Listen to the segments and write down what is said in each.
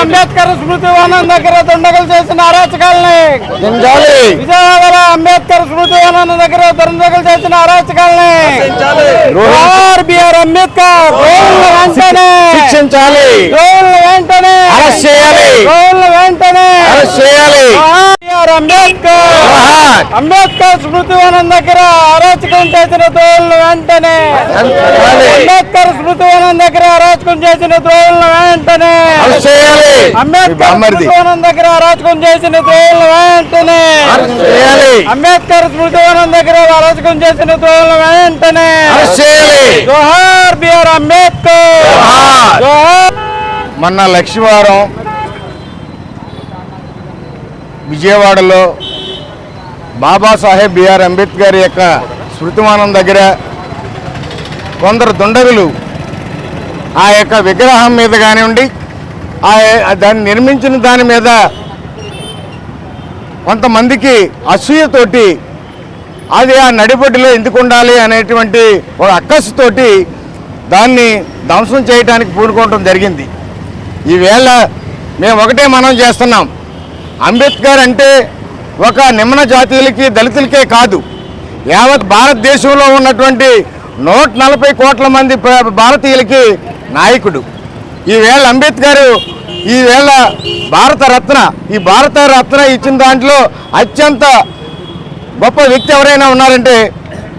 అంబేద్కర్ స్మృతి వనం దగ్గర దుండగులు చేసిన అరాచకాలని విజయవాడలో అంబేద్కర్ స్మృతి వనం దగ్గర దుండగులు చేసిన అరాచకాలని బిఆర్ అంబేద్కర్ వెంటనే శిక్షించాలి, వెంటనే వెంటనే అంబేద్కర్ స్మృతి వనం దగ్గర అరాచకం చేసిన ద్రోహులను వెంటనే అంబేద్కర్ స్మృతి వనం దగ్గర అరాచకం చేసిన ద్రోహులను వెంటనే అంబేద్కర్ స్మృతి వనం దగ్గర అరాచకం చేసిన ద్రోహులను వెంటనే అంబేద్కర్ స్మృతి వనం దగ్గర అరాచకం చేసిన ద్రోహులను వెంటనే జోహార్ బిఆర్ అంబేద్కర్. మొన్న లక్ష్మీవారం విజయవాడలో బాబాసాహెబ్ బిఆర్ అంబేద్కర్ యొక్క స్మృతిమానం దగ్గర కొందరు దుండగులు ఆ యొక్క విగ్రహం మీద కానివ్వండి, దాన్ని నిర్మించిన దాని మీద కొంతమందికి అసూయతోటి అది ఆ నడిబొడ్డులో ఎందుకు ఉండాలి అనేటువంటి ఒక అక్కసుతోటి దాన్ని ధ్వంసం చేయడానికి పూనుకోవడం జరిగింది. ఈవేళ మేము ఒకటే మనం చేస్తున్నాం, అంబేద్కర్ అంటే ఒక నిమ్న జాతీయులకి దళితులకే కాదు, యావత్ భారతదేశంలో ఉన్నటువంటి 140 కోట్ల మంది భారతీయులకి నాయకుడు. ఈవేళ అంబేద్కర్ ఈవేళ ఈ భారత రత్న ఇచ్చిన దాంట్లో అత్యంత గొప్ప వ్యక్తి ఎవరైనా ఉన్నారంటే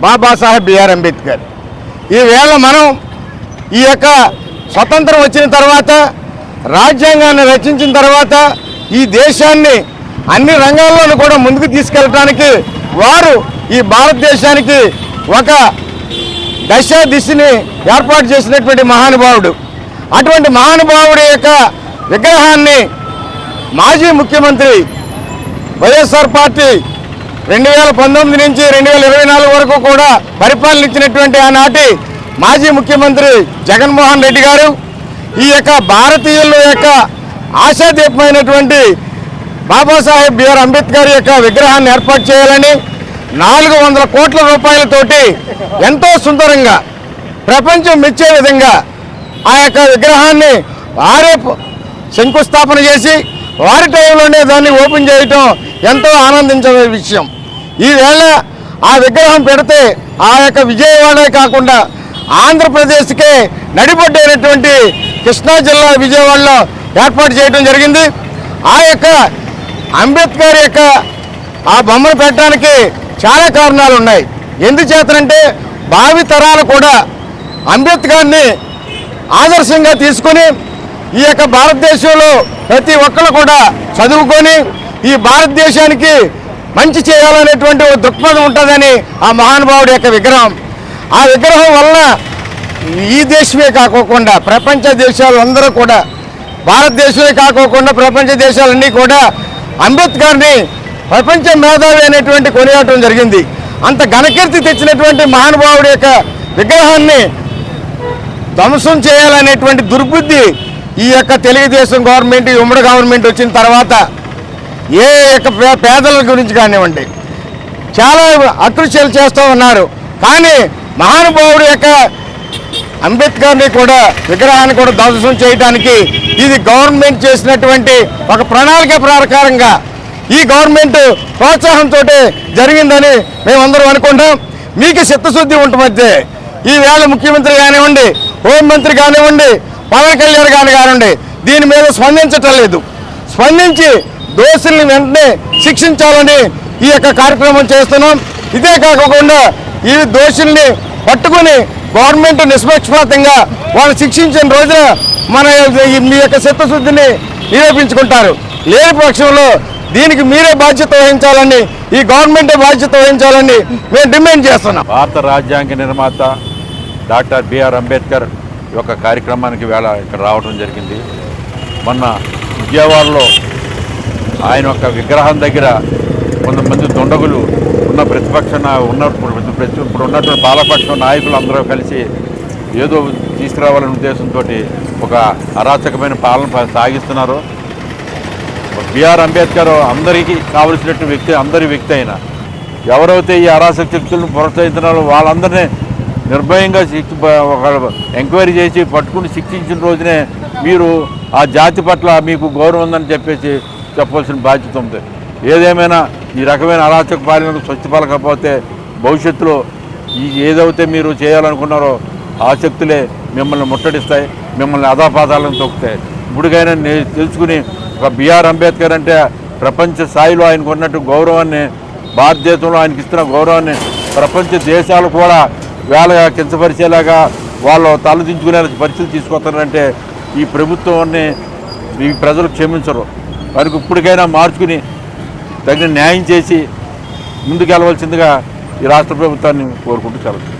బాబాసాహెబ్ బిఆర్ అంబేద్కర్. ఈవేళ మనం ఈ యొక్క స్వతంత్రం వచ్చిన తర్వాత, రాజ్యాంగాన్ని రచించిన తర్వాత ఈ దేశాన్ని అన్ని రంగాల్లోనూ కూడా ముందుకు తీసుకెళ్ళడానికి వారు ఈ భారతదేశానికి ఒక దిశని ఏర్పాటు చేసినటువంటి మహానుభావుడు. అటువంటి మహానుభావుడి యొక్క విగ్రహాన్ని మాజీ ముఖ్యమంత్రి వైఎస్ఆర్ పార్టీ 2019 నుంచి 2024 వరకు కూడా పరిపాలన ఇచ్చినటువంటి ఆనాటి మాజీ ముఖ్యమంత్రి జగన్మోహన్ రెడ్డి గారు ఈ యొక్క భారతీయుల యొక్క ఆశాదీపమైనటువంటి బాబాసాహెబ్ బిఆర్ అంబేద్కర్ యొక్క విగ్రహాన్ని ఏర్పాటు చేయాలని 400 కోట్ల రూపాయలతోటి ఎంతో సుందరంగా ప్రపంచం మెచ్చే విధంగా ఆ యొక్క విగ్రహాన్ని వారే శంకుస్థాపన చేసి వారి టైంలోనే దాన్ని ఓపెన్ చేయటం ఎంతో ఆనందించే విషయం. ఈవేళ ఆ విగ్రహం పెడితే ఆ యొక్క విజయవాడే కాకుండా ఆంధ్రప్రదేశ్కే నడిబొడ్డైనటువంటి కృష్ణా జిల్లా విజయవాడలో ఏర్పాటు చేయడం జరిగింది. ఆ యొక్క అంబేద్కర్ యొక్క ఆ బొమ్మను పెట్టడానికి చాలా కారణాలు ఉన్నాయి. ఎందుచేతనంటే భావి తరాలు కూడా అంబేద్కర్ని ఆదర్శంగా తీసుకొని ఈ యొక్క భారతదేశంలో ప్రతి ఒక్కరు కూడా చదువుకొని ఈ భారతదేశానికి మంచి చేయాలనేటువంటి ఒక దృక్పథం ఉంటుందని ఆ మహానుభావుడి యొక్క విగ్రహం. ఆ విగ్రహం వలన ఈ దేశమే కాకోకుండా ప్రపంచ దేశాలు అందరూ కూడా, భారతదేశమే కాకోకుండా ప్రపంచ దేశాలన్నీ కూడా అంబేద్కర్ని ప్రపంచ మేధావి అనేటువంటి కొనియాడటం జరిగింది. అంత ఘనకీర్తి తెచ్చినటువంటి మహానుభావుడి యొక్క విగ్రహాన్ని ధ్వంసం చేయాలనేటువంటి దుర్బుద్ధి ఈ యొక్క తెలుగుదేశం గవర్నమెంట్, ఉమ్మడి గవర్నమెంట్ వచ్చిన తర్వాత ఏ యొక్క పేదల గురించి కానివ్వండి చాలా అకృత్యాలు చేస్తూ ఉన్నారు. కానీ మహానుభావుడి యొక్క అంబేద్కర్ని కూడా విగ్రహాన్ని కూడా ధ్వంసం చేయడానికి ఇది గవర్నమెంట్ చేసినటువంటి ఒక ప్రణాళిక ప్రకారంగా ఈ గవర్నమెంట్ ప్రోత్సాహంతో జరిగిందని మేమందరం అనుకుంటాం. మీకు చిత్తశుద్ధి ఉంటుంటే ఈవేళ ముఖ్యమంత్రి కానివ్వండి, హోంమంత్రి కానివ్వండి, పవన్ కళ్యాణ్ కానివ్వండి దీని మీద స్పందించటం లేదు. స్పందించి దోషుల్ని వెంటనే శిక్షించాలని ఈ యొక్క కార్యక్రమం చేస్తున్నాం. ఇదే కాకుండా ఈ దోషుల్ని పట్టుకుని గవర్నమెంట్ నిష్పక్షపాతంగా వాళ్ళు శిక్షించిన రోజున మన మీ యొక్క చిత్తశుద్ధిని నిరూపించుకుంటారు. లేని పక్షంలో దీనికి మీరే బాధ్యత వహించాలని, ఈ గవర్నమెంటే బాధ్యత వహించాలని మేము డిమాండ్ చేస్తున్నాం. భారత రాజ్యాంగ నిర్మాత డాక్టర్ బిఆర్ అంబేద్కర్ యొక్క కార్యక్రమానికి వేళ ఇక్కడ రావడం జరిగింది. మొన్న విజయవాడలో ఆయన యొక్క విగ్రహం దగ్గర కొంతమంది దుండగులు ఇప్పుడు ఉన్నటువంటి పాలపక్ష నాయకులు అందరూ కలిసి ఏదో తీసుకురావాలనే ఉద్దేశంతో ఒక అరాచకమైన పాలన సాగిస్తున్నారు. బిఆర్ అంబేద్కర్ అందరికీ కావలసినట్టు వ్యక్తి, అందరి వ్యక్తి అయినా ఎవరైతే ఈ అరాచక శక్తులను ప్రోత్సహిస్తున్నారో వాళ్ళందరినీ నిర్భయంగా ఒక ఎంక్వైరీ చేసి పట్టుకుని శిక్షించిన రోజునే మీరు ఆ జాతి పట్ల మీకు గౌరవం ఉందని చెప్పేసి చెప్పాల్సిన బాధ్యత ఉంది. ఏదేమైనా ఈ రకమైన అరాచక పాలనకు స్వచ్ఛ పలకపోతే భవిష్యత్తులో ఏదైతే మీరు చేయాలనుకున్నారో ఆ శక్తులే మిమ్మల్ని ముట్టడిస్తాయి, మిమ్మల్ని అధాపాతాలను తొక్కుతాయి. ఇప్పటికైనా తెలుసుకుని ఒక బిఆర్ అంబేద్కర్ అంటే ప్రపంచ స్థాయిలో ఆయనకు ఉన్నట్టు గౌరవాన్ని, భారతదేశంలో ఆయనకి ఇస్తున్న గౌరవాన్ని ప్రపంచ దేశాలు కూడా వేళగా కించపరిచేలాగా వాళ్ళు తలదించుకునే పరిస్థితులు తీసుకొస్తారంటే ఈ ప్రభుత్వాన్ని ఈ ప్రజలు క్షమించరు. వారికి ఇప్పటికైనా మార్చుకుని తగిన న్యాయం చేసి ముందుకెళ్ళవలసిందిగా ఈ రాష్ట్ర ప్రభుత్వాన్ని కోరుకుంటూ సెలవు.